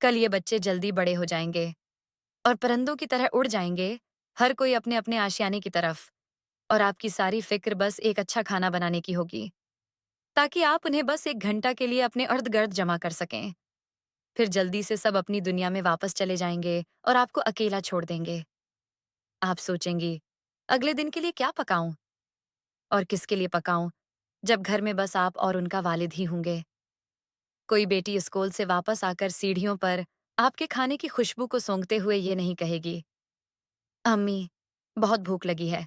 کل یہ بچے جلدی بڑے ہو جائیں گے اور پرندوں کی طرح اڑ جائیں گے، ہر کوئی اپنے اپنے آشیانے کی طرف، اور آپ کی ساری فکر بس ایک اچھا کھانا بنانے کی ہوگی، تاکہ آپ انہیں بس 1 گھنٹہ کے لیے اپنے ارد گرد جمع کر سکیں۔ پھر جلدی سے سب اپنی دنیا میں واپس چلے جائیں گے اور آپ کو اکیلا چھوڑ دیں گے۔ آپ سوچیں گی، اگلے دن کے لیے کیا پکاؤں اور کس کے لیے پکاؤں، جب گھر میں بس آپ اور ان کا والد ہی ہوں گے۔ کوئی بیٹی اسکول سے واپس آ کر سیڑھیوں پر آپ کے کھانے کی خوشبو کو سونگھتے ہوئے یہ نہیں کہے گی، امی، بہت بھوک لگی ہے۔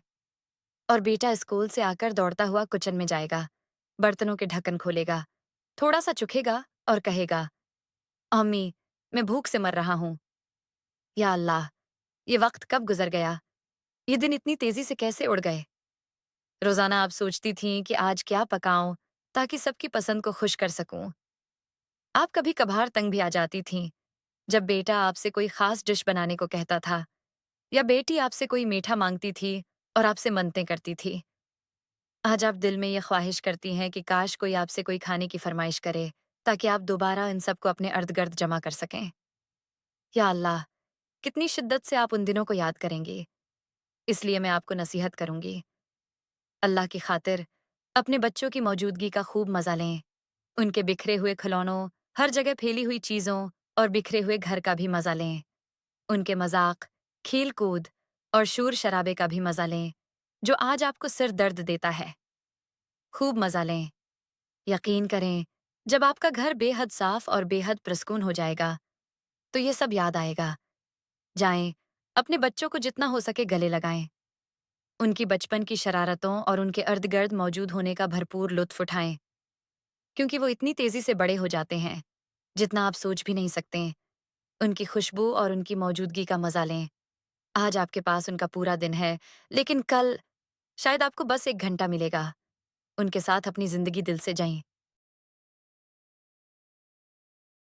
اور بیٹا اسکول سے آ کر دوڑتا ہوا کچن میں جائے گا، برتنوں کے ڈھکن کھولے گا، تھوڑا سا چکھے گا اور کہے گا، امی، میں بھوک سے مر رہا ہوں۔ یا اللہ، یہ وقت کب گزر گیا، یہ دن اتنی تیزی سے کیسے اڑ گئے۔ روزانہ آپ سوچتی تھیں کہ آج کیا پکاؤں تاکہ سب کی پسند کو خوش کر سکوں۔ آپ کبھی کبھار تنگ بھی آ جاتی تھیں جب بیٹا آپ سے کوئی خاص ڈش بنانے کو کہتا تھا، یا بیٹی آپ سے کوئی میٹھا مانگتی تھی اور آپ سے منتیں کرتی تھی۔ آج آپ دل میں یہ خواہش کرتی ہیں کہ کاش کوئی آپ سے کوئی کھانے کی فرمائش کرے تاکہ آپ دوبارہ ان سب کو اپنے ارد گرد جمع کر سکیں۔ یا اللہ، کتنی شدت سے آپ ان دنوں کو یاد کریں گی۔ اس لیے میں آپ کو نصیحت کروں گی، اللہ کی خاطر اپنے بچوں کی موجودگی کا خوب مزہ لیں، ان کے بکھرے ہوئے کھلونوں، ہر جگہ پھیلی ہوئی چیزوں اور بکھرے ہوئے گھر کا بھی مزہ لیں، ان کے مذاق، کھیل کود اور شور شرابے کا بھی مزہ لیں جو آج آپ کو سر درد دیتا ہے۔ خوب مزہ لیں، یقین کریں، جب آپ کا گھر بے حد صاف اور بے حد پرسکون ہو جائے گا تو یہ سب یاد آئے گا۔ جائیں، اپنے بچوں کو جتنا ہو سکے گلے لگائیں، ان کی بچپن کی شرارتوں اور ان کے ارد گرد موجود ہونے کا بھرپور لطف اٹھائیں، کیونکہ وہ اتنی تیزی سے بڑے ہو جاتے ہیں جتنا آپ سوچ بھی نہیں سکتے۔ ان کی خوشبو اور ان کی موجودگی کا مزہ لیں۔ آج آپ کے پاس ان کا پورا دن ہے، لیکن کل شاید آپ کو بس 1 گھنٹہ ملے گا۔ ان کے ساتھ اپنی زندگی دل سے جائیں۔